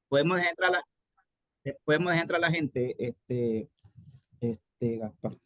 Podemos entrar podemos entrar la gente, Gaspar.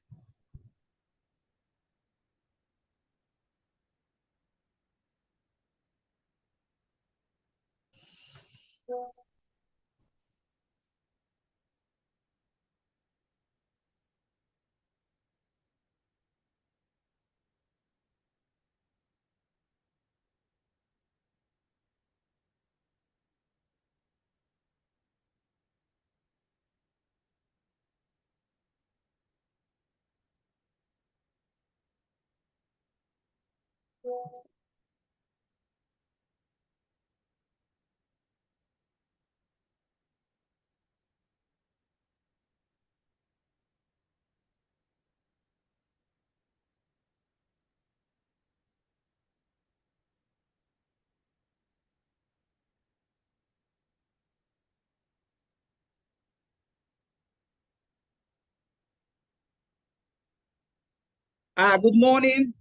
Good morning.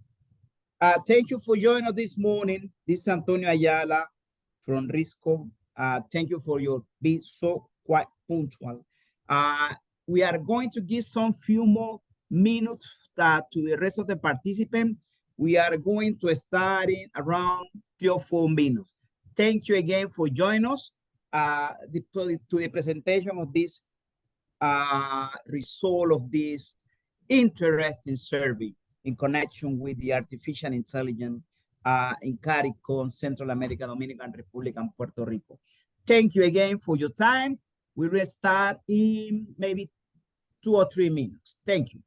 Thank you for joining us this morning. This is Antonio Ayala from Riscco. Thank you for your being so quite punctual. We are going to give some few more minutes to the rest of the participants. We are going to start in around 3 or 4 minutes. Thank you again for joining us to the presentation of this result of this interesting survey in connection with the artificial intelligence in CARICOM, Central America, Dominican Republic, and Puerto Rico. Thank you again for your time. We will start in maybe 2 or 3 minutes. Thank you.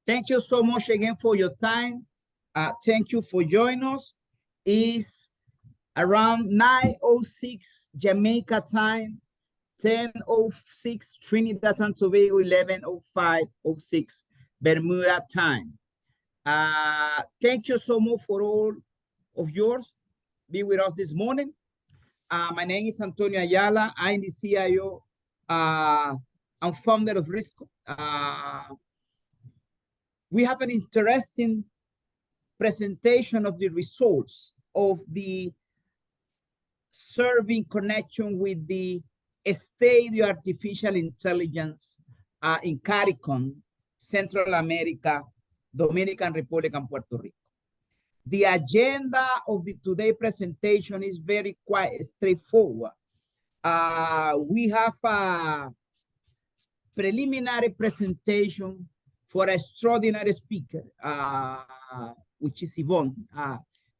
Thank you so much again for your time. Thank you for joining us. It's around 9:06 Jamaica time, 10:06 Trinidad and Tobago, 11:05:06 Bermuda time. Thank you so much for all of yours be with us this morning. My name is Antonio Ayala. I'm the CIO and founder of Riscco. We have an interesting presentation of the results of the survey connection with the state of artificial intelligence in CARICOM, Central America, Dominican Republic, and Puerto Rico. The agenda of the today presentation is very quite straightforward. We have a preliminary presentation for an extraordinary speaker, which is Yvonne.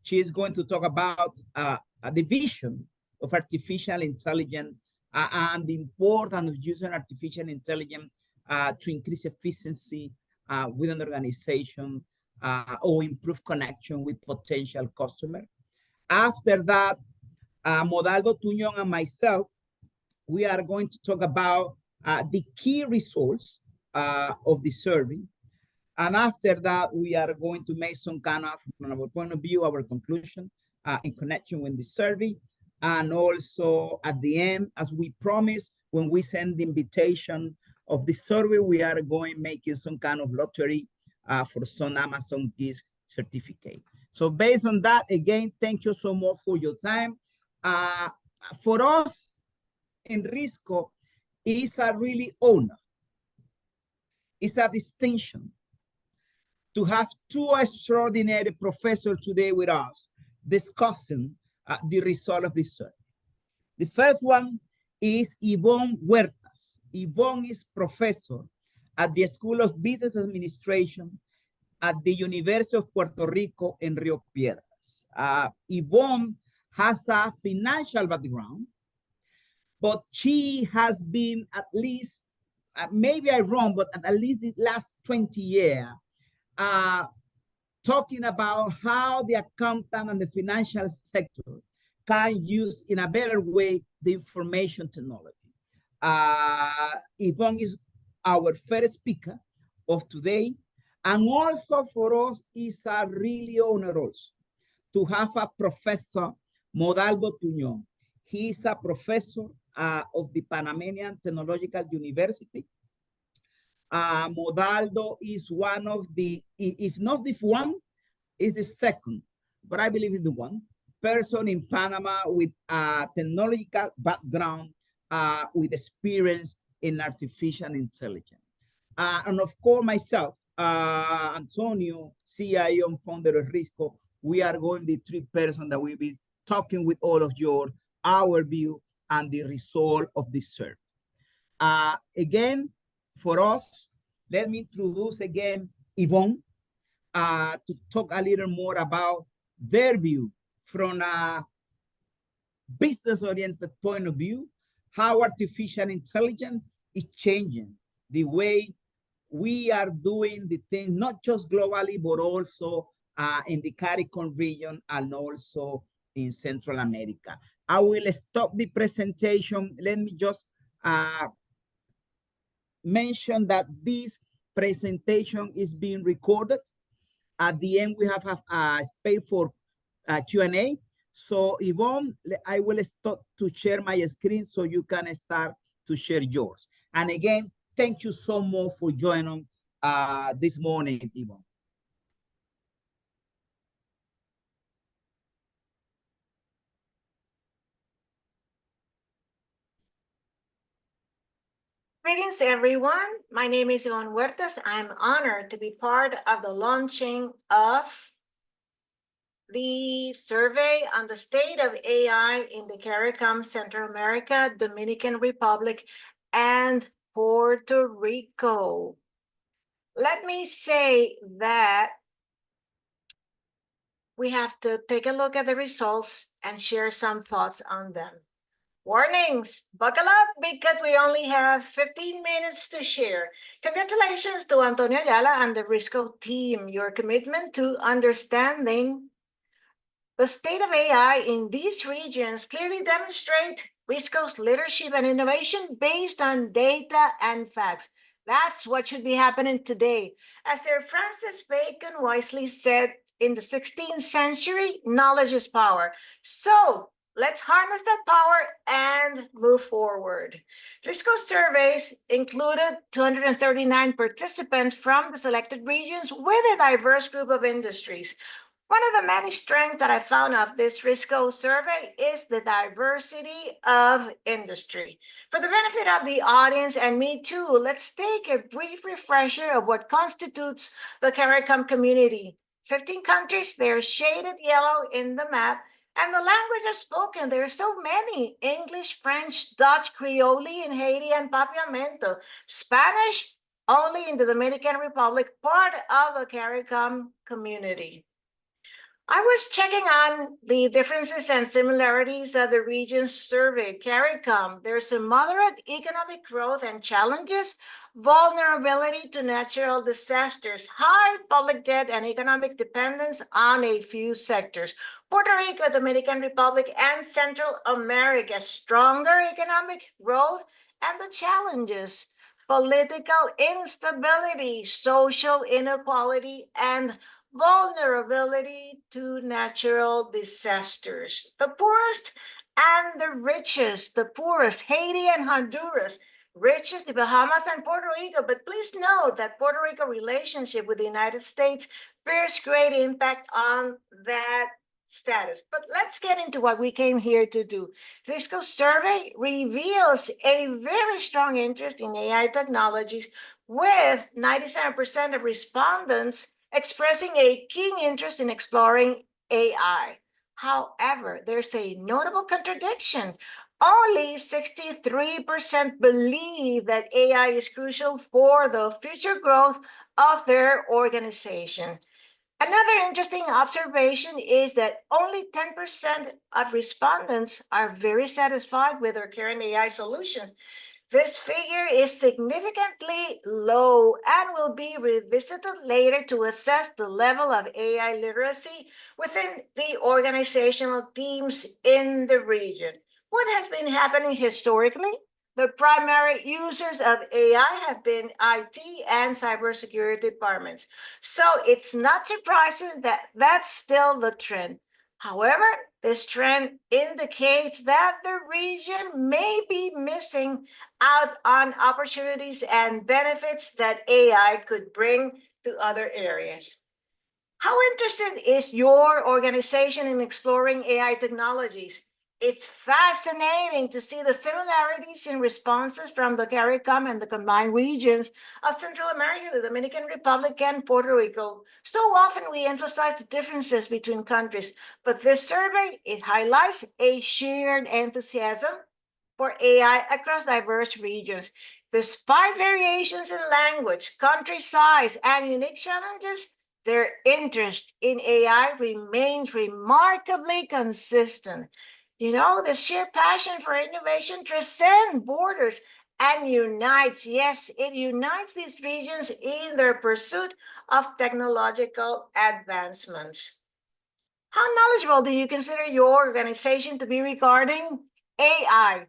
She is going to talk about the vision of artificial intelligence and the importance of using artificial intelligence to increase efficiency within an organization or improve connection with potential customers. After that, Modaldo Tuñón and myself, we are going to talk about the key results of the survey. And after that, we are going to make some kind of, from our point of view, our conclusion in connection with the survey. And also at the end, as we promised, when we send the invitation of the survey, we are going making some kind of lottery for some Amazon gift certificate. So based on that, again, thank you so much for your time. For us in Riscco, it's a really honor. It's a distinction to have two extraordinary professors today with us discussing the result of this survey. The first one is Yvonne Huertas. Yvonne is professor at the School of Business Administration at the University of Puerto Rico in Rio Piedras. Yvonne has a financial background, but she has been at least, maybe I'm wrong, but at least the last 20 years, talking about how the accountant and the financial sector can use in a better way the information technology. Yvonne is our first speaker of today. And also for us, it's a really honor also to have a professor, Modaldo Tuñón. He is a professor of the Panamanian Technological University. Modaldo is one of the, if not the one, is the second, but I believe it's the one person in Panama with a technological background, with experience in artificial intelligence. And of course, myself, Antonio, CIO and founder of Riscco, we are going to be three persons that will be talking with all of you, our view and the result of this survey. Again, for us, let me introduce again Yvonne to talk a little more about their view from a business-oriented point of view, how artificial intelligence is changing the way we are doing the things, not just globally, but also in the CARICOM region and also in Central America. I will stop the presentation. Let me just mention that this presentation is being recorded. At the end, we have a space for Q&A. So Yvonne, I will start to share my screen so you can start to share yours. And again, thank you so much for joining this morning, Yvonne. Greetings, everyone. My name is Yvonne Huertas. I'm honored to be part of the launching of the survey on the state of AI in the CARICOM, Central America, Dominican Republic, and Puerto Rico. Let me say that we have to take a look at the results and share some thoughts on them. Warnings, buckle up because we only have 15 minutes to share. Congratulations to Antonio Ayala and the Riscco team. Your commitment to understanding the state of AI in these regions clearly demonstrate Riscco's leadership and innovation based on data and facts. That's what should be happening today. As Sir Francis Bacon wisely said in the 16th century, knowledge is power. So let's harness that power and move forward. Riscco surveys included 239 participants from the selected regions with a diverse group of industries. One of the many strengths that I found of this Riscco survey is the diversity of industry. For the benefit of the audience and me too, let's take a brief refresher of what constitutes the CARICOM community. 15 countries, they're shaded yellow in the map, And the languages spoken, there are so many: English, French, Dutch, Creole in Haiti and Papiamento, Spanish only in the Dominican Republic, part of the CARICOM community. I was checking on the differences and similarities of the regions surveyed. CARICOM, there's a moderate economic growth and challenges, vulnerability to natural disasters, high public debt and economic dependence on a few sectors. Puerto Rico, Dominican Republic, and Central America, stronger economic growth and the challenges: political instability, social inequality, and vulnerability to natural disasters. The poorest and the richest, the poorest, Haiti and Honduras, richest, the Bahamas and Puerto Rico. But please note that Puerto Rico relationship with the United States bears great impact on that status. But let's get into what we came here to do. Riscco survey reveals a very strong interest in AI technologies, with 97% of respondents expressing a keen interest in exploring AI. However, there's a notable contradiction. Only 63% believe that AI is crucial for the future growth of their organization. Another interesting observation is that only 10% of respondents are very satisfied with their current AI solutions. This figure is significantly low and will be revisited later to assess the level of AI literacy within the organizational teams in the region. What has been happening historically? The primary users of AI have been IT and cybersecurity departments. So it's not surprising that that's still the trend. However, this trend indicates that the region may be missing out on opportunities and benefits that AI could bring to other areas. How interested is your organization in exploring AI technologies? It's fascinating to see the similarities in responses from the CARICOM and the combined regions of Central America, the Dominican Republic, and Puerto Rico. So often we emphasize the differences between countries, but this survey, it highlights a shared enthusiasm for AI across diverse regions. Despite variations in language, country size, and unique challenges, their interest in AI remains remarkably consistent. You know, the sheer passion for innovation transcends borders and unites, yes, it unites these regions in their pursuit of technological advancements. How knowledgeable do you consider your organization to be regarding AI?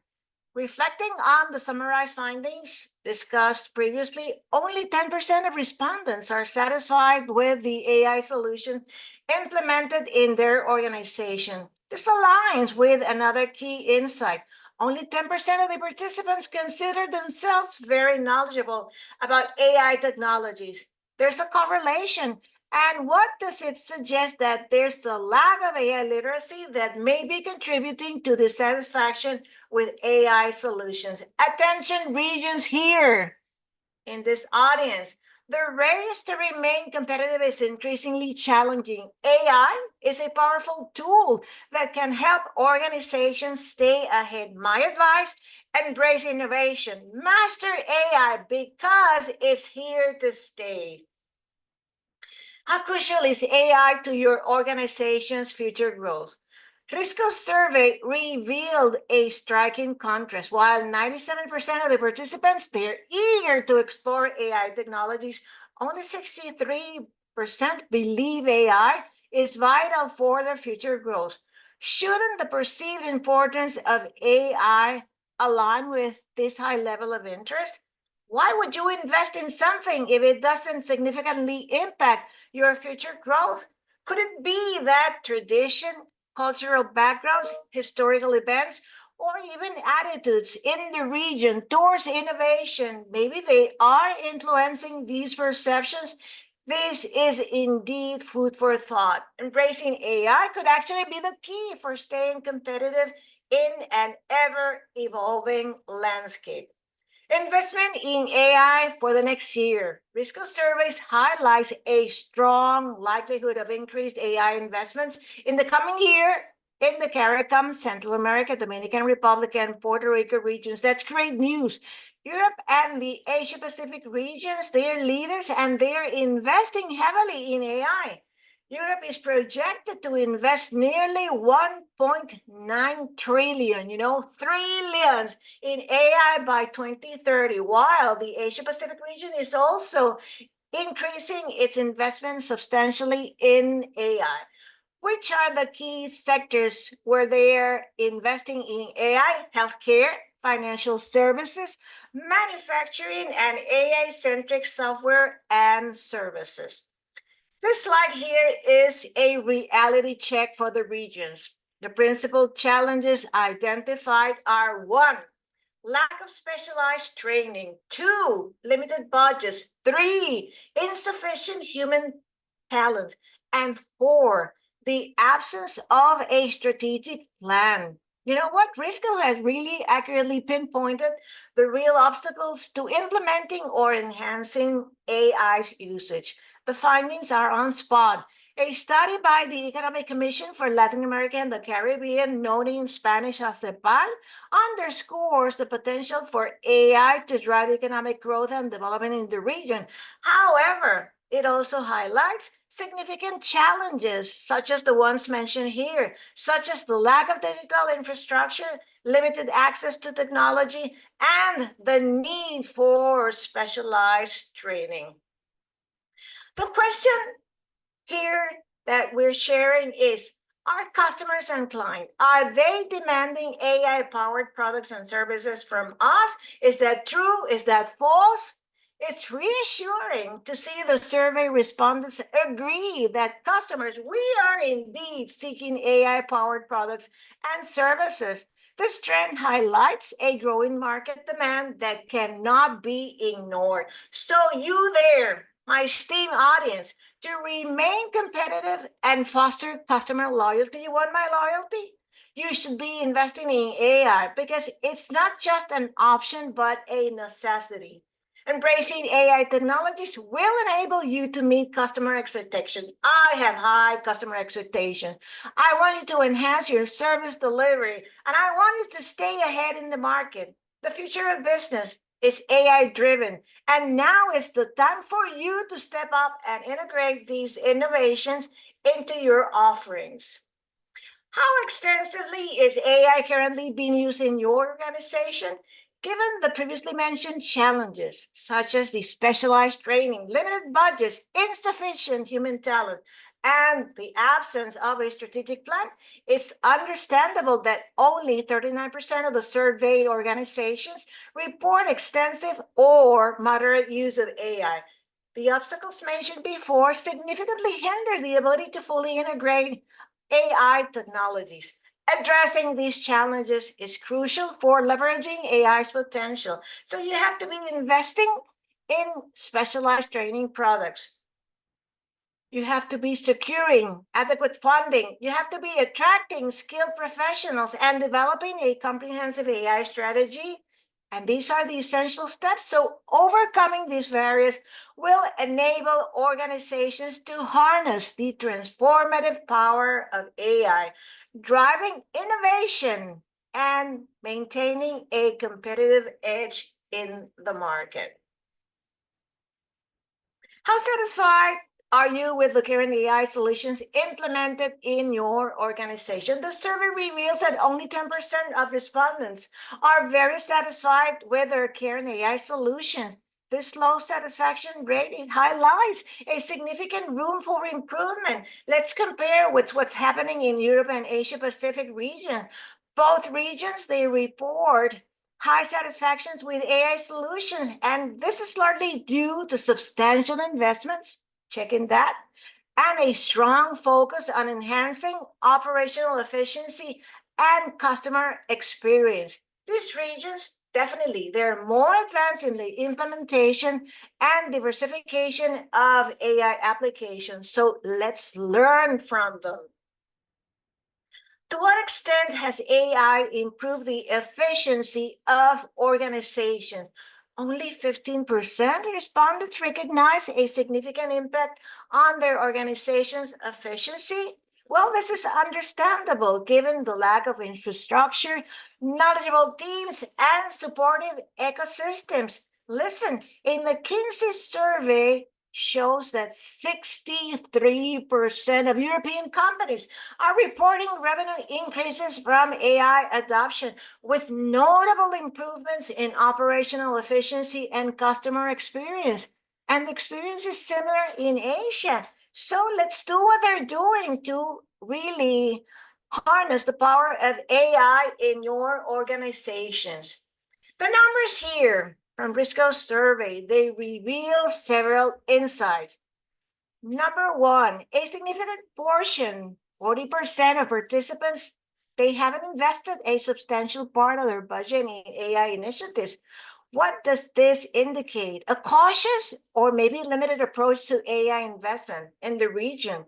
Reflecting on the summarized findings discussed previously, only 10% of respondents are satisfied with the AI solutions implemented in their organization. This aligns with another key insight. Only 10% of the participants consider themselves very knowledgeable about AI technologies. There's a correlation. And what does it suggest? That there's a lack of AI literacy that may be contributing to dissatisfaction with AI solutions. Attention, regions here in this audience. The race to remain competitive is increasingly challenging. AI is a powerful tool that can help organizations stay ahead. My advice: embrace innovation, master AI, because it's here to stay. How crucial is AI to your organization's future growth? Risco's survey revealed a striking contrast. While 97% of the participants, they're eager to explore AI technologies, only 63% believe AI is vital for their future growth. Shouldn't the perceived importance of AI align with this high level of interest? Why would you invest in something if it doesn't significantly impact your future growth? Could it be that tradition, cultural backgrounds, historical events, or even attitudes in the region towards innovation, maybe they are influencing these perceptions? This is indeed food for thought. Embracing AI could actually be the key for staying competitive in an ever-evolving landscape. Investment in AI for the next year. Riscco surveys highlights a strong likelihood of increased AI investments in the coming year in the CARICOM, Central America, Dominican Republic, and Puerto Rico regions. That's great news. Europe and the Asia Pacific regions, they're leaders and they're investing heavily in AI. Europe is projected to invest nearly 1.9 trillion, trillions in AI by 2030, while the Asia Pacific region is also increasing its investment substantially in AI. Which are the key sectors where they're investing in AI? Healthcare, financial services, manufacturing, and AI-centric software and services. This slide here is a reality check for the regions. The principal challenges identified are: 1, lack of specialized training; 2, limited budgets; 3, insufficient human talent; and 4, the absence of a strategic plan. You know what? Riscco has really accurately pinpointed the real obstacles to implementing or enhancing AI usage. The findings are on spot. A study by the Economic Commission for Latin America and the Caribbean, known in Spanish as CEPAL, underscores the potential for AI to drive economic growth and development in the region. However, it also highlights significant challenges, such as the ones mentioned here, such as the lack of digital infrastructure, limited access to technology, and the need for specialized training. The question here that we're sharing is, our customers and clients, are they demanding AI-powered products and services from us? Is that true? Is that false? It's reassuring to see the survey respondents agree that customers, we are indeed seeking AI-powered products and services. This trend highlights a growing market demand that cannot be ignored. So you there, my esteemed audience, to remain competitive and foster customer loyalty, you want my loyalty? You should be investing in AI because it's not just an option, but a necessity. Embracing AI technologies will enable you to meet customer expectations. I have high customer expectations. I want you to enhance your service delivery, and I want you to stay ahead in the market. The future of business is AI-driven, and now is the time for you to step up and integrate these innovations into your offerings. How extensively is AI currently being used in your organization? Given the previously mentioned challenges, such as the specialized training, limited budgets, insufficient human talent, and the absence of a strategic plan, it's understandable that only 39% of the surveyed organizations report extensive or moderate use of AI. The obstacles mentioned before significantly hinder the ability to fully integrate AI technologies. Addressing these challenges is crucial for leveraging AI's potential. So you have to be investing in specialized training products. You have to be securing adequate funding. You have to be attracting skilled professionals and developing a comprehensive AI strategy. And these are the essential steps. So overcoming these barriers will enable organizations to harness the transformative power of AI, driving innovation and maintaining a competitive edge in the market. How satisfied are you with the current AI solutions implemented in your organization? The survey reveals that only 10% of respondents are very satisfied with their current AI solutions. This low satisfaction rate, it highlights a significant room for improvement. Let's compare with what's happening in Europe and Asia Pacific region. Both regions, they report high satisfactions with AI solutions, and this is largely due to substantial investments, checking that, and a strong focus on enhancing operational efficiency and customer experience. These regions, definitely, they're more advanced in the implementation and diversification of AI applications. So let's learn from them. To what extent has AI improved the efficiency of organizations? Only 15% respondents recognize a significant impact on their organization's efficiency. Well, this is understandable given the lack of infrastructure, knowledgeable teams, and supportive ecosystems. Listen, a McKinsey survey shows that 63% of European companies are reporting revenue increases from AI adoption, with notable improvements in operational efficiency and customer experience. And the experience is similar in Asia. So let's do what they're doing to really harness the power of AI in your organizations. The numbers here from Riscco's survey, they reveal several insights. Number one, a significant portion, 40% of participants, they haven't invested a substantial part of their budget in AI initiatives. What does this indicate? A cautious or maybe limited approach to AI investment in the region.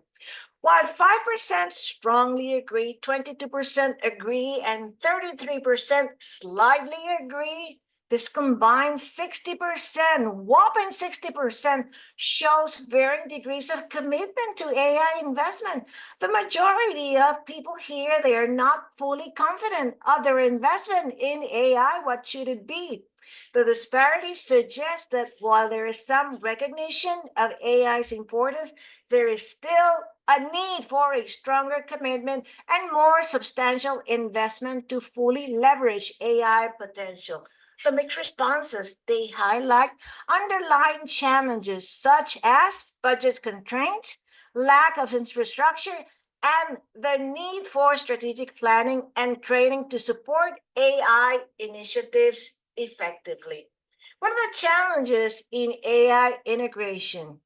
While 5% strongly agree, 22% agree, and 33% slightly agree, this combined 60%, whopping 60%, shows varying degrees of commitment to AI investment. The majority of people here, they are not fully confident of their investment in AI. What should it be? The disparity suggests that while there is some recognition of AI's importance, there is still a need for a stronger commitment and more substantial investment to fully leverage AI potential. The mixed responses, they highlight underlying challenges such as budget constraints, lack of infrastructure, and the need for strategic planning and training to support AI initiatives effectively. What are the challenges in AI integration?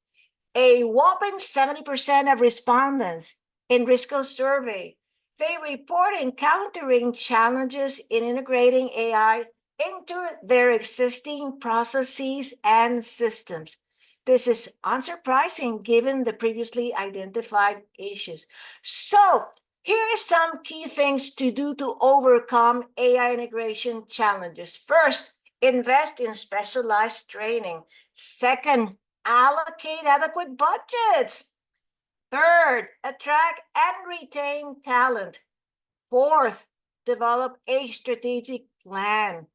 A whopping 70% of respondents in Riscco's survey, they report encountering challenges in integrating AI into their existing processes and systems. This is unsurprising given the previously identified issues. So, here are some key things to do to overcome AI integration challenges. First, invest in specialized training. Second, allocate adequate budgets. Third, attract and retain talent. Fourth, develop a strategic plan.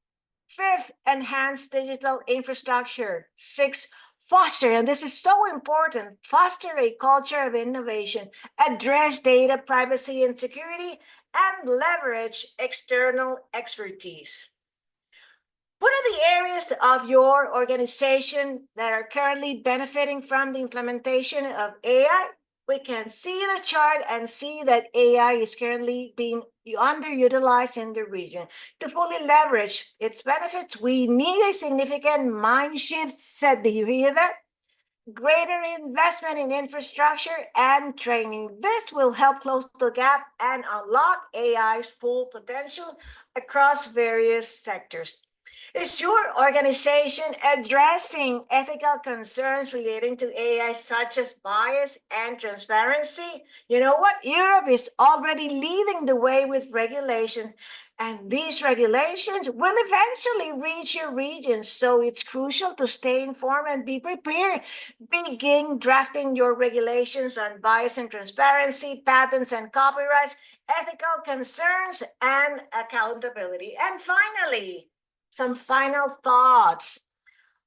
Fifth, enhance digital infrastructure. Sixth, foster, and this is so important, foster a culture of innovation, address data privacy and security, and leverage external expertise. What are the areas of your organization that are currently benefiting from the implementation of AI? We can see the chart and see that AI is currently being underutilized in the region. To fully leverage its benefits, we need a significant mind shift. Do you hear that? Greater investment in infrastructure and training. This will help close the gap and unlock AI's full potential across various sectors. Is your organization addressing ethical concerns relating to AI, such as bias and transparency? You know what? Europe is already leading the way with regulations, and these regulations will eventually reach your region. So it's crucial to stay informed and be prepared. Begin drafting your regulations on bias and transparency, patents and copyrights, ethical concerns, and accountability. And finally, some final thoughts.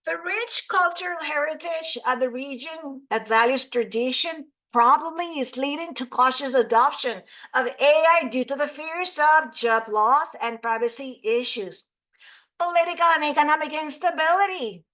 The rich cultural heritage of the region that values tradition probably is leading to cautious adoption of AI due to the fears of job loss and privacy issues. Political and economic instability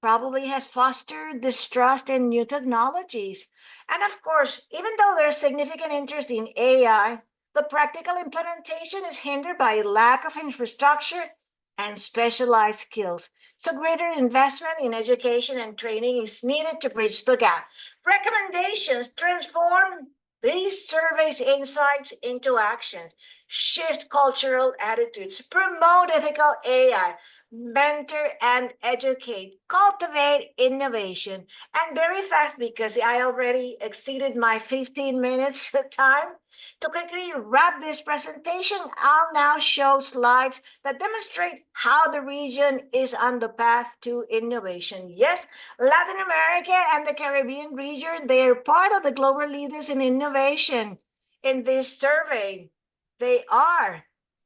probably has fostered distrust in new technologies. And of course, even though there's significant interest in AI, the practical implementation is hindered by lack of infrastructure and specialized skills. So greater investment in education and training is needed to bridge the gap. Recommendations: transform these surveys insights into action, shift cultural attitudes, promote ethical AI, mentor and educate, cultivate innovation. And very fast, because I already exceeded my 15 minutes time. To quickly wrap this presentation, I'll now show slides that demonstrate how the region is on the path to innovation. Yes, Latin America and the Caribbean region, they are part of the global leaders in innovation. in this survey. They are.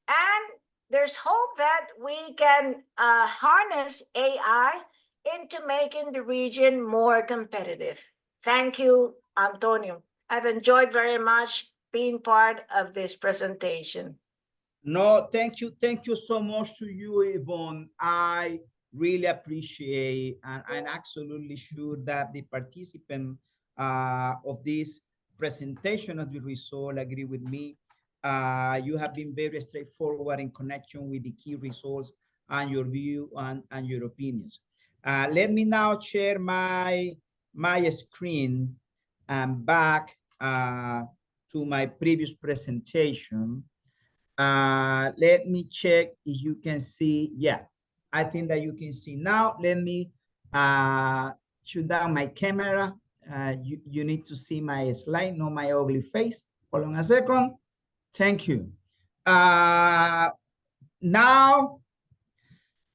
And there's hope that we can harness AI into making the region more competitive. Thank you, Antonio. I've enjoyed very much being part of this presentation. No, thank you. Thank you so much to you, Yvonne. I really appreciate and I'm absolutely sure that the participant of this presentation of the result agree with me. You have been very straightforward in connection with the key results and your view and your opinions. Let me now share my screen and back to my previous presentation. Let me check if you can see. Yeah, I think that you can see now. Let me shoot down my camera. You need to see my slide, not my ugly face. Hold on a second. Thank you. Now,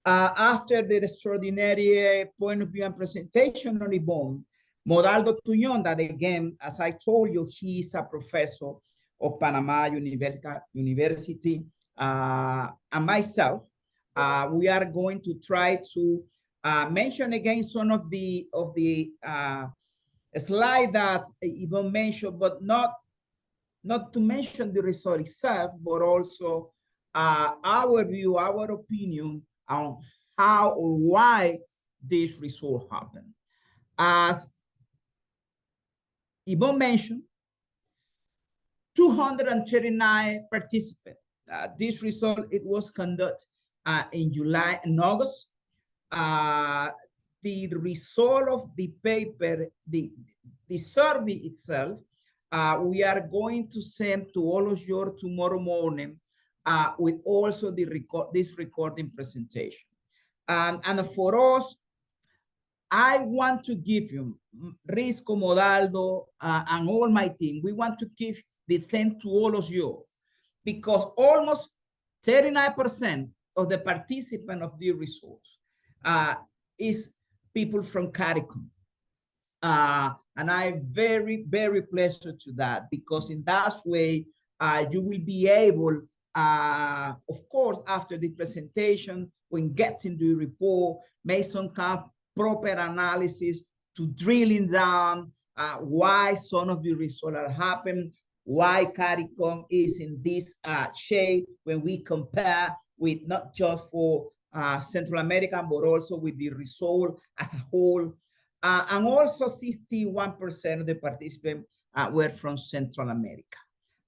after the extraordinary point of view and presentation on Yvonne, Modaldo Tuñón, that again, as I told you, he is a professor of Panama University, and myself, we are going to try to mention again some of the slide that Yvonne mentioned, but not to mention the result itself, but also our view, our opinion on how or why this result happened. As Yvonne mentioned, 239 participants. This result, it was conducted in July and August. The result of the paper, the survey itself, we are going to send to all of you tomorrow morning with also this recording presentation. And for us, I want to give you, Riscco, Modaldo, and all my team, we want to give the thanks to all of you, because almost 39% of the participants of the results is people from CARICOM. And I'm very, very pleased to that, because in that way, you will be able, of course, after the presentation, when getting the report, make some kind of proper analysis to drilling down why some of the results are happening, why CARICOM is in this shape when we compare with not just for Central America, but also with the result as a whole. And also 61% of the participants were from Central America.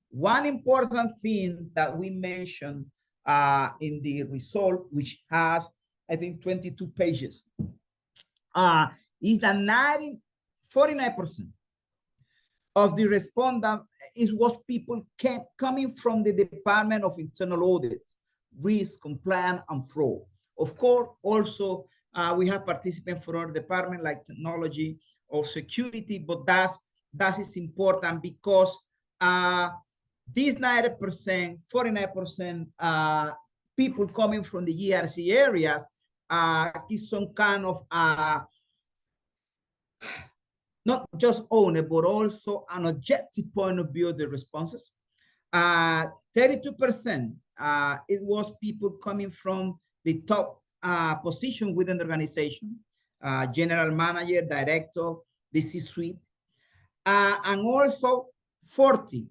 One important thing that we mentioned in the result, which has, I think, 22 pages, is that 49% of the respondents was people coming from the Department of Internal Audit, Risk, Compliance, and Fraud. Of course, also, we have participants from our department like technology or security, but that is important because these 90%, 49% people coming from the GRC areas is some kind of not just owner, but also an objective point of view of the responses. 32%, it was people coming from the top position within the organization, general manager, director, the C-suite, and also 40%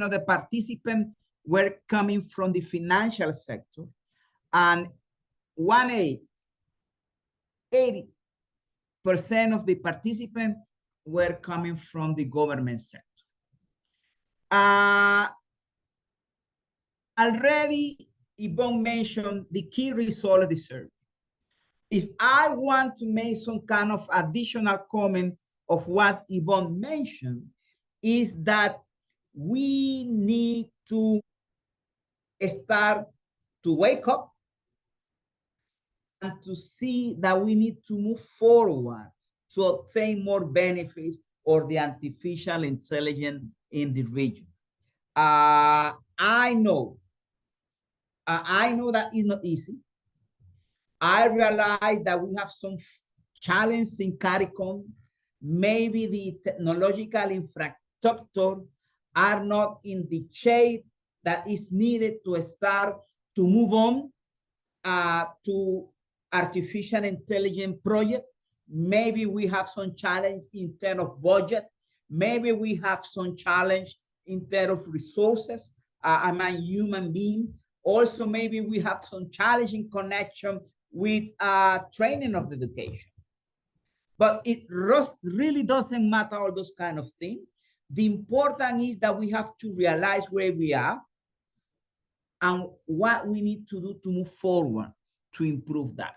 of the participants were coming from the financial sector, and 80% of the participants were coming from the government sector. Already, Yvonne mentioned the key result of the survey. If I want to make some kind of additional comment of what Yvonne mentioned, is that we need to start to wake up and to see that we need to move forward to obtain more benefits or the artificial intelligence in the region. I know that it's not easy. I realize that we have some challenges in CARICOM. Maybe the technological doctor are not in the shape that is needed to start to move on to artificial intelligence project. Maybe we have some challenge in terms of budget. Maybe we have some challenge in terms of resources. I'm a human being. Also, maybe we have some challenging connection with training of education. But it really doesn't matter all those kind of things. The important is that we have to realize where we are and what we need to do to move forward to improve that.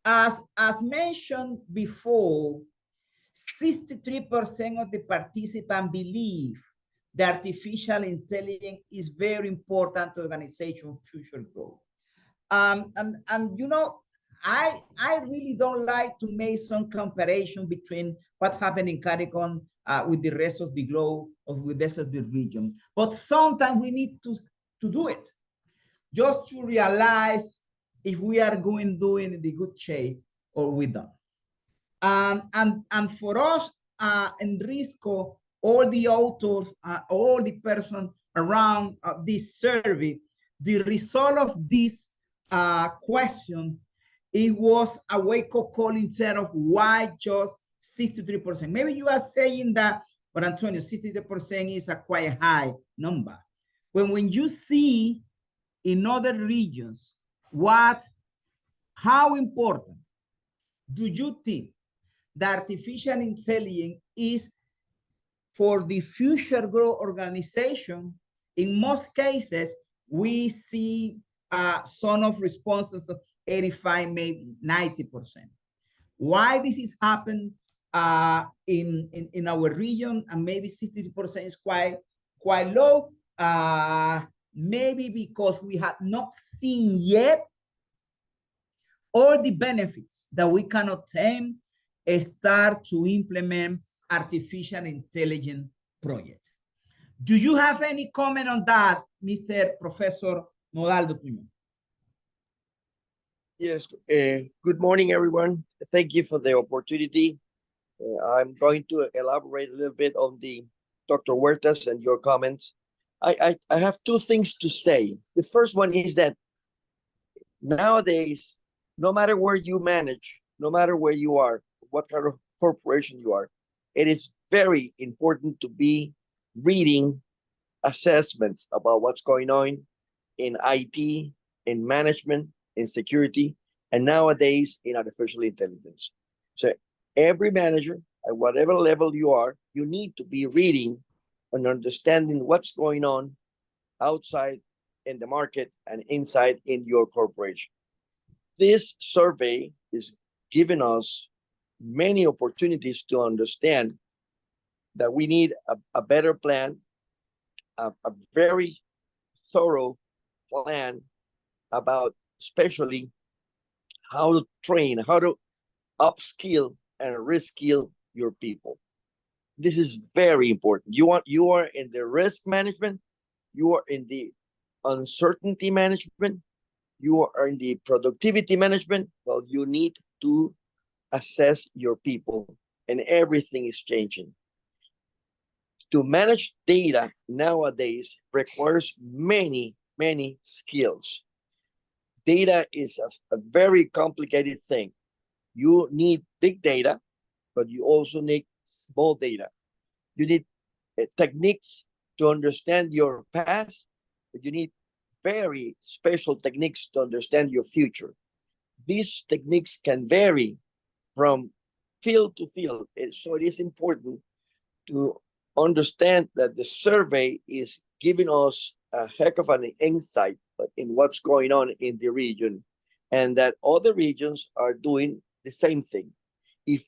As mentioned before, 63% of the participants believe that artificial intelligence is very important to organization future growth. And you know, I really don't like to make some comparison between what's happening in CARICOM with the rest of the globe or with the rest of the region. But sometimes we need to do it just to realize if we are doing in the good shape or we don't. And for us in Riscco, all the authors, all the persons around this survey, the result of this question, it was a wake-up call instead of why just 63%. Maybe you are saying that, but Antonio, 63% is a quite high number. When you see in other regions, how important do you think that artificial intelligence is for the future growth organization? In most cases, we see some of responses of 85, maybe 90%. Why this is happening in our region, and maybe 60% is quite low? Maybe because we have not seen yet all the benefits that we can obtain start to implement artificial intelligence project. Do you have any comment on that, Mr. Professor Modaldo Tuñón? Yes, good morning, everyone. Thank you for the opportunity. I'm going to elaborate a little bit on the Dr. Huertas and your comments. I have two things to say. The first one is that nowadays, no matter where you manage, no matter where you are, what kind of corporation you are, it is very important to be reading assessments about what's going on in IT, in management, in security, and nowadays in artificial intelligence. So every manager, at whatever level you are, you need to be reading and understanding what's going on outside in the market and inside in your corporation. This survey is giving us many opportunities to understand that we need a better plan, a very thorough plan about especially how to train, how to upskill and reskill your people. This is very important. You are in the risk management, you are in the uncertainty management, you are in the productivity management. Well, you need to assess your people, and everything is changing. To manage data nowadays requires many skills. Data is a very complicated thing. You need big data, but you also need small data. You need techniques to understand your past, but you need very special techniques to understand your future. These techniques can vary from field to field. So it is important to understand that the survey is giving us a heck of an insight in what's going on in the region, and that other regions are doing the same thing. If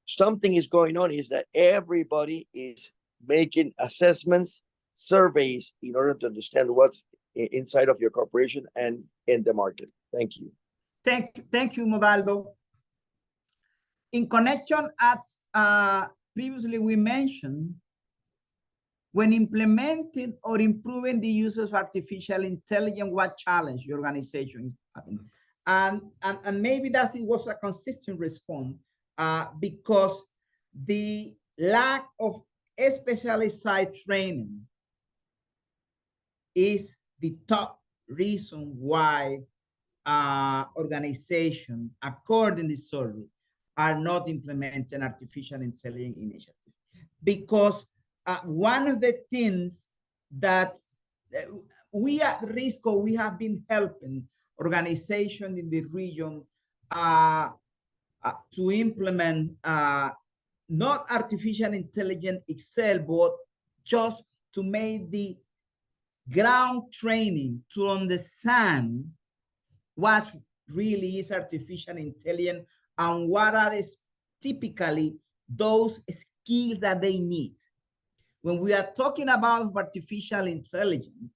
something is going on, is that everybody is making assessments, surveys in order to understand what's inside of your corporation and in the market. Thank you. Thank you, Modaldo. In connection, as previously we mentioned, when implementing or improving the use of artificial intelligence, what challenge your organization is having? And maybe that it was a consistent response because the lack of specialized training is the top reason why organizations, according to the survey, are not implementing artificial intelligence initiatives. Because one of the things that we at Riscco, we have been helping organizations in the region to implement not artificial intelligence itself, but just to make the ground training to understand what really is artificial intelligence and what are typically those skills that they need. When we are talking about artificial intelligence,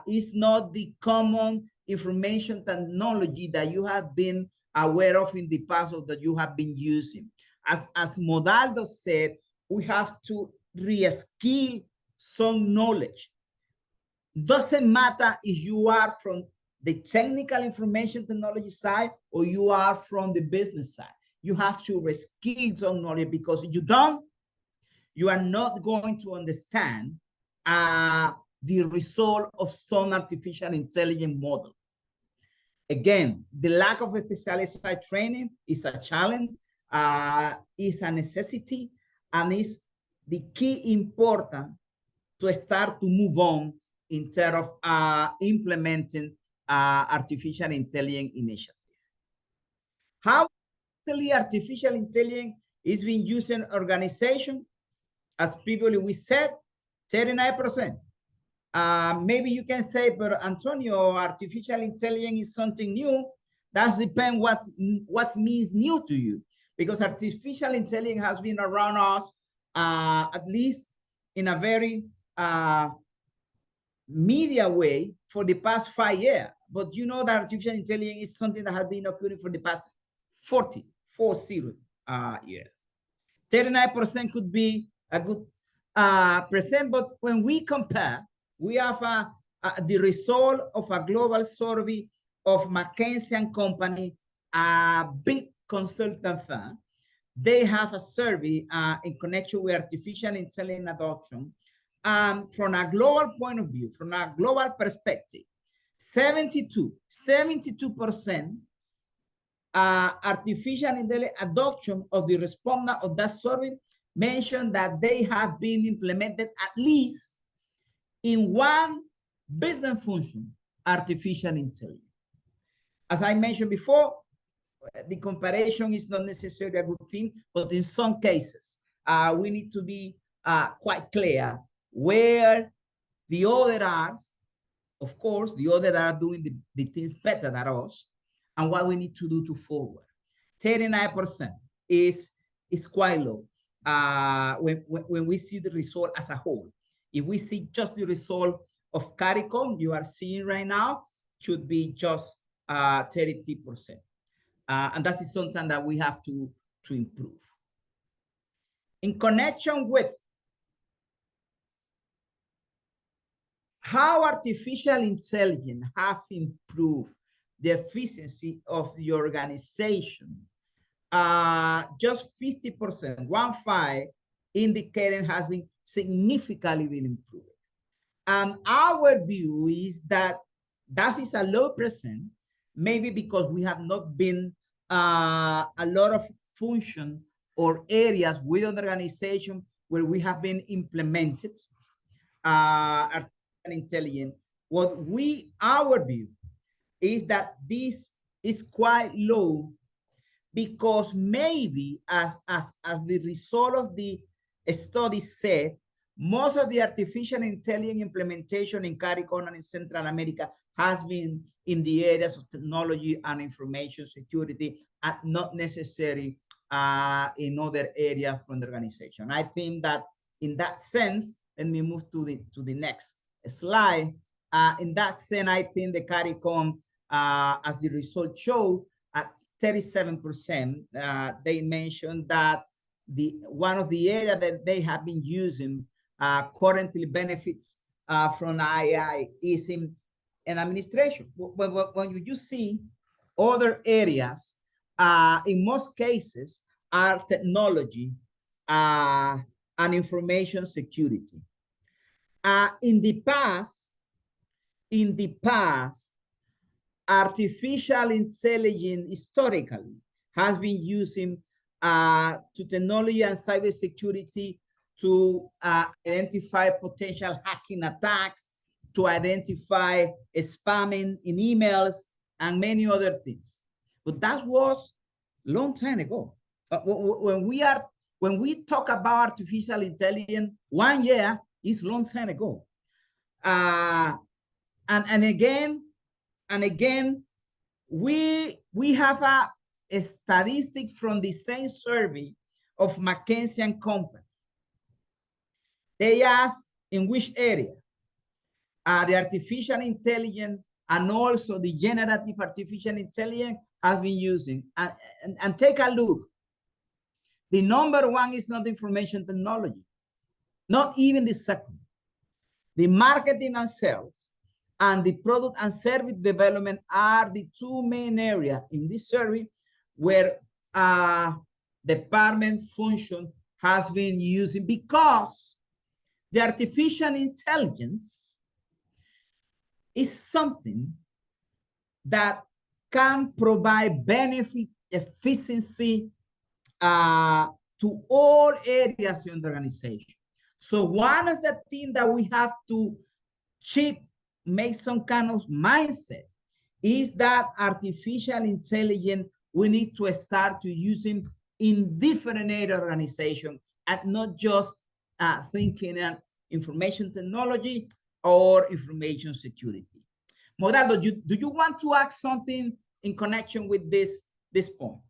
it's not the common information technology that you have been aware of in the past or that you have been using. As Modaldo said, we have to re-skill some knowledge. Doesn't matter if you are from the technical information technology side or you are from the business side. You have to reskill some knowledge, because if you don't, you are not going to understand the result of some artificial intelligence model. Again, the lack of a specialized training is a challenge, is a necessity, and is the key important to start to move on in terms of implementing artificial intelligence initiative. How artificial intelligence is being used in organization? As previously we said, 39%. Maybe you can say, but Antonio, artificial intelligence is something new. That depends what means new to you, because artificial intelligence has been around us at least in a very media way for the past 5 years. But you know that artificial intelligence is something that has been occurring for the past 40 years. 39% could be a good percent, but when we compare, we have the result of a global survey of McKinsey & Company, a big consultant firm. They have a survey in connection with artificial intelligence adoption. From a global point of view, from a global perspective, 72% artificial intelligence adoption of the respondent of that survey mentioned that they have been implemented at least in one business function, artificial intelligence. As I mentioned before, the comparison is not necessarily a good thing, but in some cases, we need to be quite clear where the other are. Of course, the other are doing the things better than us, and what we need to do to forward. 39% is quite low when we see the result as a whole. If we see just the result of CARICOM, you are seeing right now, should be just 30%. And that is something that we have to improve. In connection with how artificial intelligence have improved the efficiency of the organization, just 50%, 1/5, indicating has been significantly been improved. And our view is that that is a low percent, maybe because we have not been a lot of function or areas within the organization where we have been implemented artificial intelligence. Our view is that this is quite low because maybe as the result of the study said, most of the artificial intelligence implementation in CARICOM and in Central America has been in the areas of technology and information security, and not necessarily in other areas from the organization. I think that in that sense, let me move to the next slide. In that sense, I think the CARICOM, as the results show, at 37%, they mentioned that one of the areas that they have been using currently benefits from AI is in administration. When you see other areas, in most cases, are technology and and information security. In the past, artificial intelligence historically has been using to technology and cybersecurity to identify potential hacking attacks, to identify spamming in emails, and many other things. But that was a long time ago. When we talk about artificial intelligence, 1 year is a long time ago. And again, we have a statistic from the same survey of McKinsey and Company. They asked in which area the artificial intelligence and also the generative artificial intelligence has been using. And take a look. The number one is not information technology, not even the second. The marketing and sales and the product and service development are the two main areas in this survey where department function has been using, because the artificial intelligence is something that can provide benefit, efficiency to all areas in the organization. So one of the things that we have to make some kind of mindset is that artificial intelligence, we need to start to using in different area organization and not just thinking in information technology or information security. Modaldo, do you want to add something in connection with this point?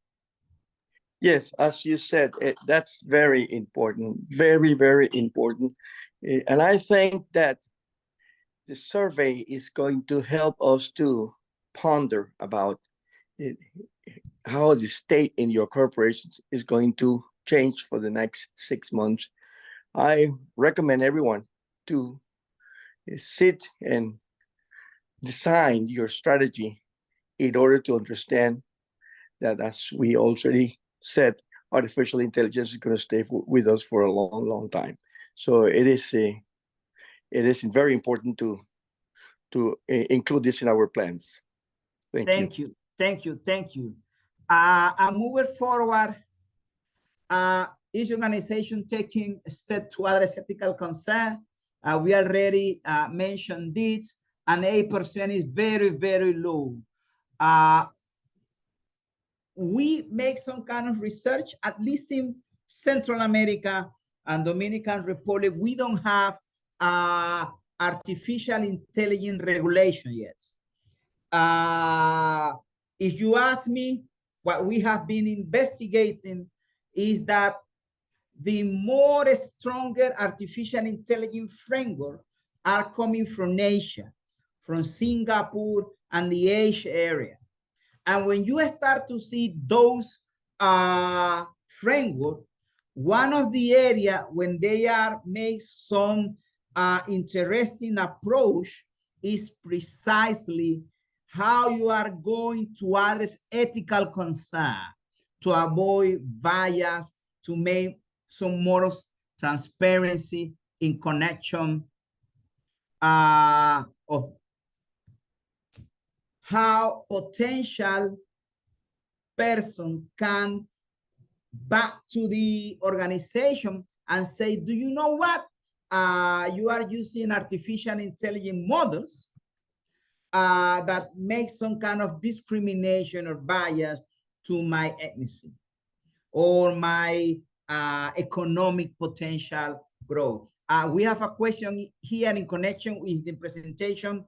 Yes, as you said, that's very important, very, very important. And I think that the survey is going to help us to ponder about how the state in your corporations is going to change for the next 6 months. I recommend everyone to sit and design your strategy in order to understand that, as we already said, artificial intelligence is going to stay with us for a long, long time. So it is very important to include this in our plans. Thank you. Thank you. And moving forward, each organization taking a step to address ethical concern. We already mentioned this, and 8% is very, very low. We make some kind of research, at least in Central America and Dominican Republic, we don't have artificial intelligence regulation yet. If you ask me, what we have been investigating is that the more stronger artificial intelligence framework are coming from Asia, from Singapore and the Asia area. And when you start to see those framework, one of the area when they are make some interesting approach is precisely how you are going to address ethical concern, to avoid bias, to make some more transparency in connection of how potential person can back to the organization and say, do you know what? You are using artificial intelligence models that make some kind of discrimination or bias to my ethnicity or my economic potential growth. We have a question here in connection with the presentation.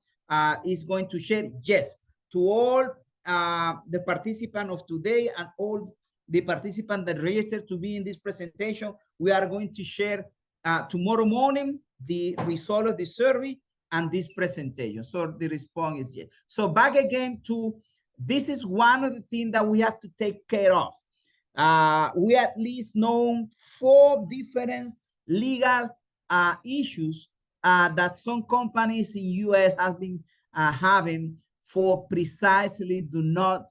Is going to share, yes, to all the participants of today and all the participants that registered to be in this presentation. We are going to share tomorrow morning the result of the survey and this presentation. So the response is yes. So back again to, this is one of the things that we have to take care of. We at least know 4 different legal issues that some companies in US have been having for precisely do not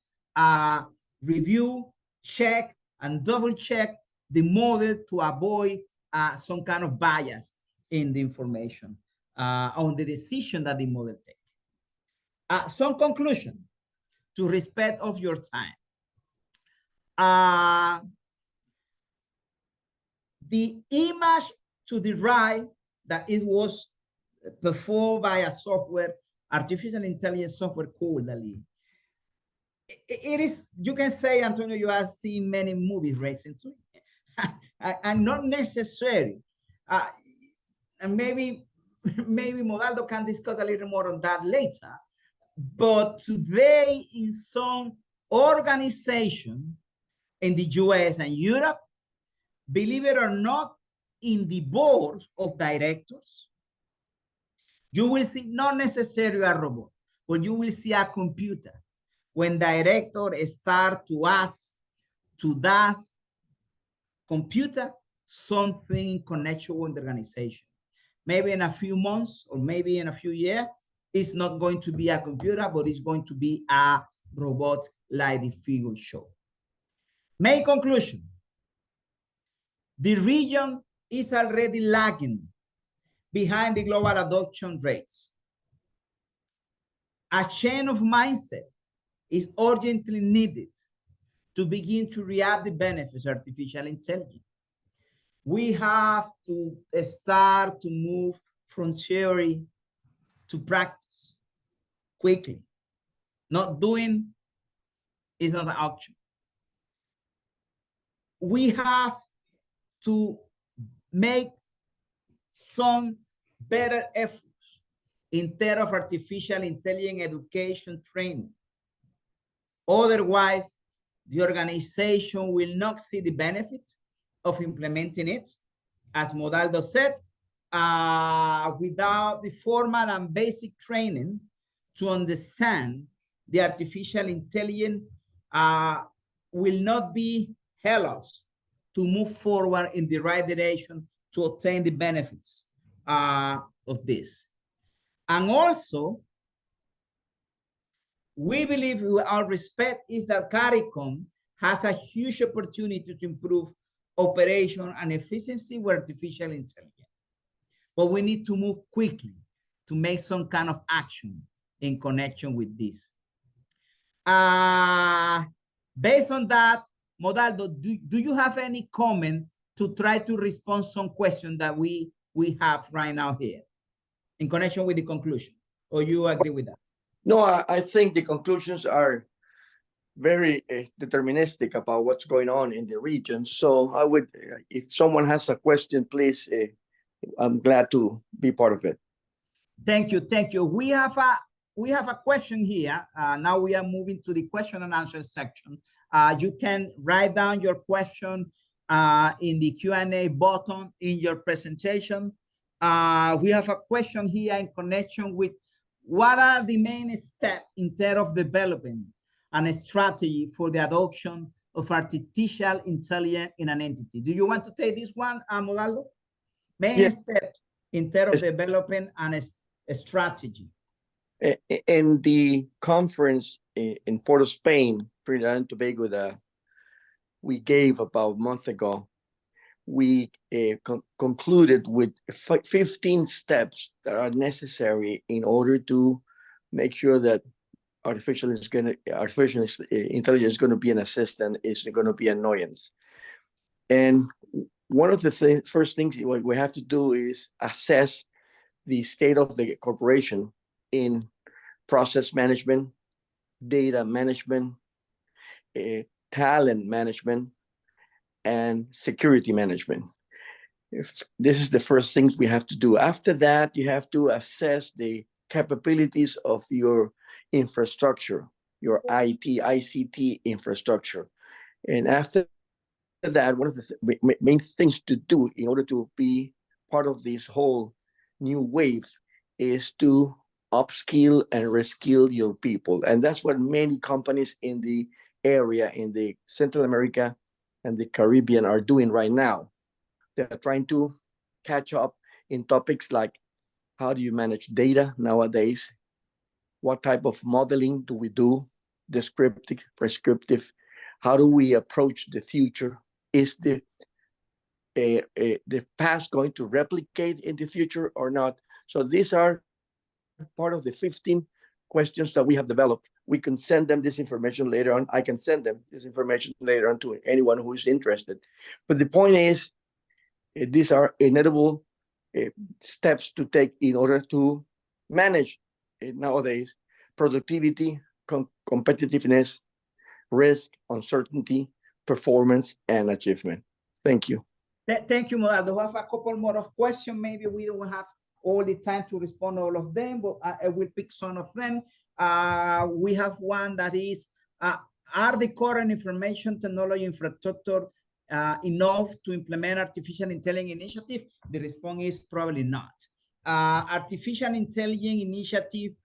review, check, and double check the model to avoid some kind of bias in the information on the decision that the model take. Some conclusion to respect of your time. The image to the right that it was performed by a software, artificial intelligence software called DALL-E. It is, you can say, Antonio, you have seen many movies recently, and not necessary. And maybe Modaldo can discuss a little more on that later. But today, in some organization in the US and Europe, believe it or not, in the boards of directors, you will see not necessarily a robot, but you will see a computer. When directors start to ask to that computer something in connection with the organization. Maybe in a few months or maybe in a few years, it's not going to be a computer, but it's going to be a robot like the figure show. Main conclusion. The region is already lagging behind the global adoption rates. A change of mindset is urgently needed to begin to reap the benefits of artificial intelligence. We have to start to move from theory to practice quickly. Not doing is not an option. We have to make some better efforts in terms of artificial intelligence education training. Otherwise, the organization will not see the benefit of implementing it, as Modaldo said, without the formal and basic training to understand the artificial intelligence will not be help us to move forward in the right direction to obtain the benefits of this. And also, we believe, with our respect, is that CARICOM has a huge opportunity to improve operation and efficiency with artificial intelligence. But we need to move quickly to make some kind of action in connection with this. Based on that, Modaldo, do you have any comment to try to respond some questions that we have right now here in connection with the conclusion? Or you agree with that? No, I think the conclusions are very deterministic about what's going on in the region. So I would, if someone has a question, please, I'm glad to be part of it. Thank you, thank you. We have a question here. Now we are moving to the question and answer section. You can write down your question in the Q&A button in your presentation. We have a question here in connection with what are the main steps in terms of developing a strategy for the adoption of artificial intelligence in an entity. Do you want to take this one, Modaldo? Main steps in terms of developing a strategy. In the conference in Port of Spain, Trinidad and Tobago, that we gave about a month ago, we concluded with 15 steps that are necessary in order to make sure that artificial intelligence is going to be an assistant, is going to be an annoyance. And one of the first things what we have to do is assess the state of the corporation in process management, data management, talent management, and security management. This is the first things we have to do. After that, you have to assess the capabilities of your infrastructure, your ICT infrastructure. And after that, one of the main things to do in order to be part of this whole new wave is to upskill and reskill your people. And that's what many companies in the area, in the Central America and the Caribbean, are doing right now. They're trying to catch up in topics like how do you manage data nowadays? What type of modeling do we do? Descriptive, prescriptive? How do we approach the future? Is the the past going to replicate in the future or not? So these are part of the 15 questions that we have developed. We can send them this information later on. I can send them this information later on to anyone who is interested. But the point is, these are inevitable steps to take in order to manage nowadays productivity, competitiveness, risk, uncertainty, performance, and achievement. Thank you. Thank you, Morado. We have a couple more of questions. Maybe we don't have all the time to respond to all of them, but I will pick some of them. We have one that is, are the current information technology infrastructure enough to implement artificial intelligence initiative? The response is probably not. Artificial intelligence initiative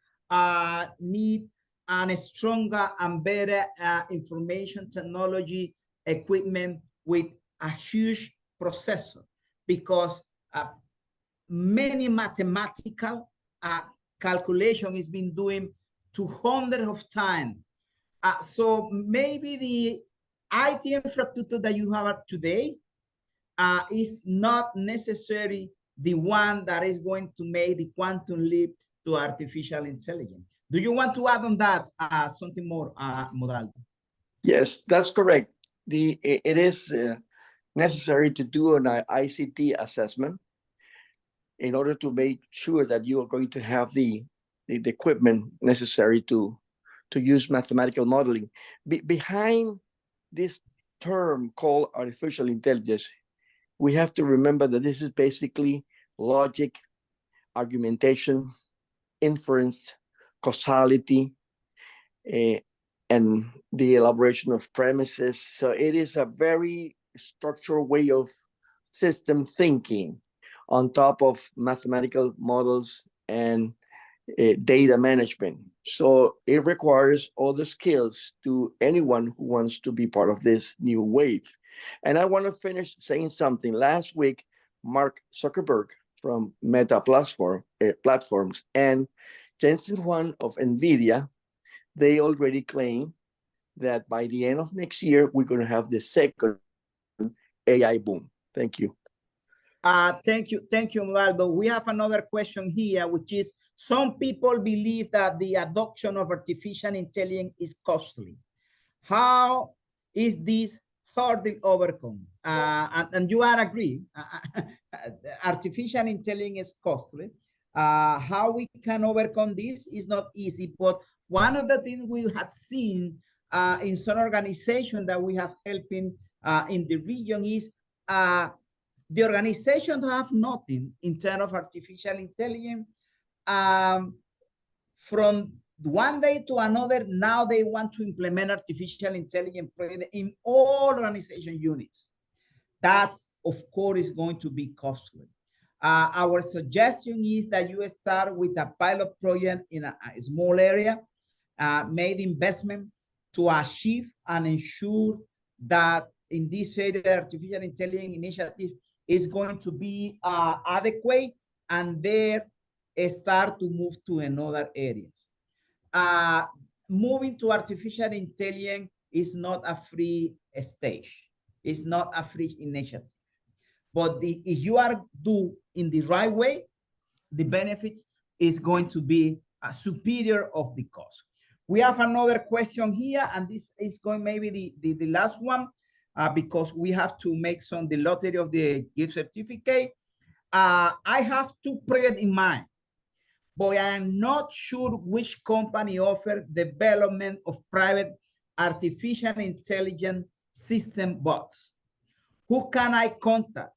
need a stronger and better information technology equipment with a huge processor, because many mathematical calculation is being doing 200 of times. So maybe the IT infrastructure that you have today is not necessarily the one that is going to make the quantum leap to artificial intelligence. Do you want to add on that something more, Modaldo? Yes, that's correct. It is necessary to do an ICT assessment in order to make sure that you are going to have the equipment necessary to use mathematical modeling. Behind this term called artificial intelligence, we have to remember that this is basically logic, argumentation, inference, causality, and the elaboration of premises. So it is a very structured way of system thinking on top of mathematical models and data management. So it requires all the skills to anyone who wants to be part of this new wave. And I want to finish saying something. Last week, Mark Zuckerberg from Meta Platforms and Jensen Huang of NVIDIA, they already claim that by the end of next year, we're going to have the second AI boom. Thank you. Thank you, Modaldo. We have another question here, which is, some people believe that the adoption of artificial intelligence is costly. How is this hurdle overcome? And you are agree, artificial intelligence is costly. How we can overcome this is not easy, but one of the things we have seen in some organizations that we have helping in the region is the organization have nothing in terms of artificial intelligence. From one day to another, now they want to implement artificial intelligence in all organization units. That, of course, is going to be costly. Our suggestion is that you start with a pilot project in a small area, made investment to achieve and ensure that in this area, artificial intelligence initiative is going to be adequate, and there start to move to another areas. Moving to artificial intelligence is not a free stage. It's not a free initiative. But if you are do in the right way, the benefits is going to be superior of the cost. We have another question here, and this is going maybe the last one, because we have to make the lottery of the gift certificate. I have two projects in mind, but I am not sure which company offers development of private artificial intelligence system bots. Who can I contact?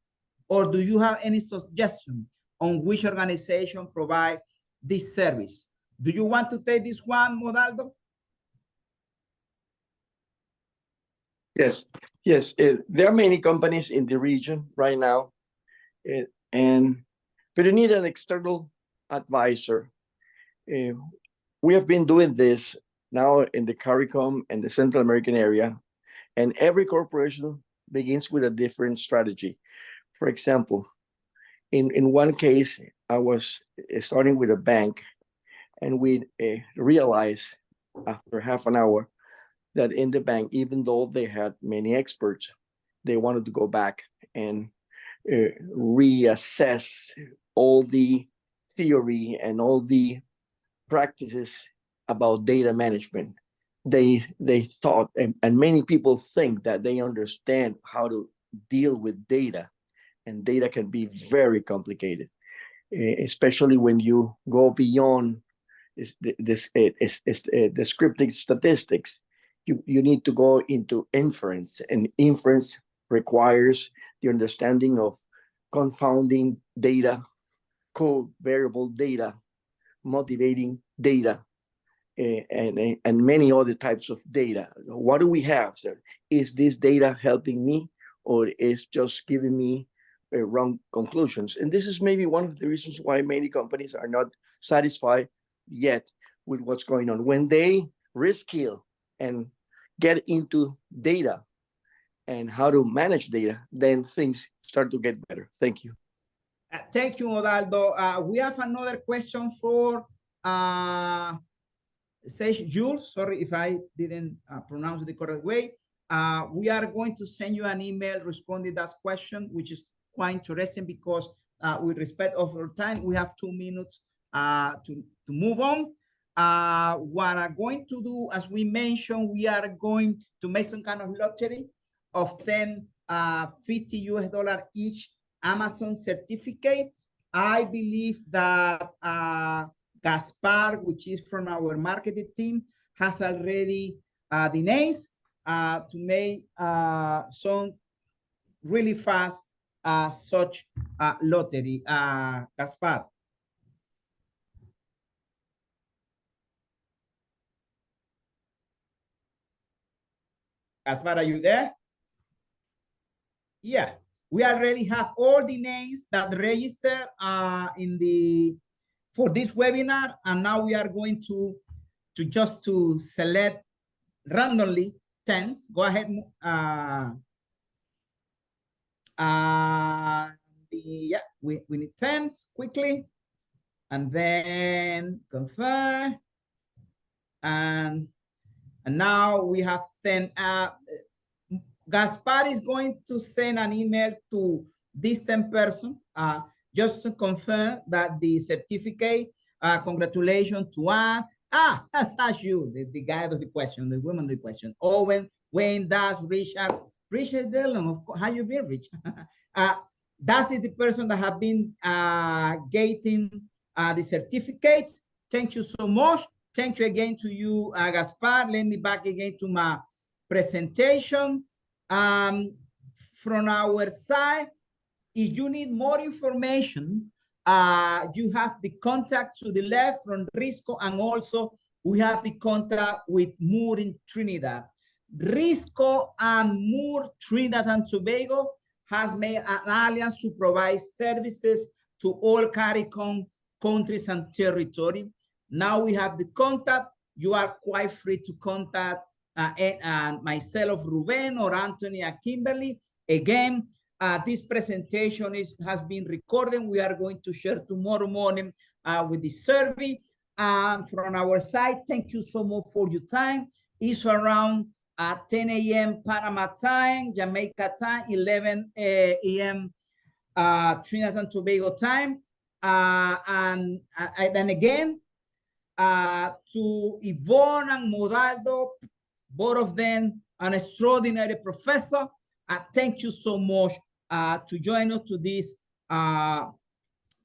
Or do you have any suggestion on which organization provide this service? Do you want to take this one, Modaldo? Yes, yes. There are many companies in the region right now, but you need an external advisor. We have been doing this now in the CARICOM and the Central American area, and every corporation begins with a different strategy. For example, in one case, I was starting with a bank, and we realized after half an hour that in the bank, even though they had many experts, they wanted to go back and reassess all the theory and all the practices about data management. They thought, and many people think that they understand how to deal with data, and data can be very complicated, especially when you go beyond descriptive statistics. You need to go into inference, and inference requires the understanding of confounding data, covariable data, motivating data, and many other types of data. What do we have, sir? Is this data helping me, or is just giving me wrong conclusions? And this is maybe one of the reasons why many companies are not satisfied yet with what's going on. When they reskill and get into data and how to manage data, then things start to get better. Thank you. Thank you, Odaldo. We have another question for says Jules. Sorry if I didn't pronounce it the correct way. We are going to send you an email responding to that question, which is quite interesting because with respect of our time, we have 2 minutes to move on. What I'm going to do, as we mentioned, we are going to make some kind of lottery of 10 $50 US each Amazon certificate. I believe that Gaspar, which is from our marketing team, has already the names to make some really fast such lottery. Gaspar. Gaspar, are you there? Yeah, we already have all the names that register for this webinar, and now we are going to just select randomly 10s. Go ahead. Yeah, we need 10s quickly, and then confirm, and now we have 10. Gaspar is going to send an email to this 10 person just to confirm that the certificate, congratulations to Anne. That's you, the guy of the question, the woman of the question. Owen, Wayne, Das, Richard Dillon, of course. How you been, Rich? That is the person that have been getting the certificates. Thank you so much. Thank you again to you, Gaspar. Let me back again to my presentation. From our side, if you need more information, you have the contact to the left from Riscco, and also we have the contact with Moore in Trinidad. Riscco and Moore, Trinidad and Tobago, has made an alliance to provide services to all CARICOM countries and territory. Now we have the contact. You are quite free to contact and myself, Ruben, or Anthony and Kimberly. Again, this presentation has been recorded. We are going to share tomorrow morning with the survey. From our side, thank you so much for your time. It's around 10 a.m. Panama time, Jamaica time, 11 a.m. Trinidad and Tobago time. And then again, to Yvonne and Modaldo, both of them an extraordinary professor. Thank you so much to join us to this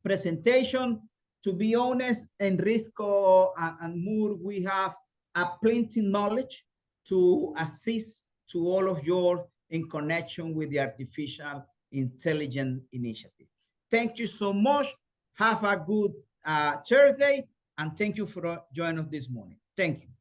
presentation. To be honest, in Riscco and Moore, we have plenty knowledge to assist to all of you in connection with the Artificial Intelligence Initiative. Thank you so much. Have a good Thursday, and thank you for joining us this morning. Thank you.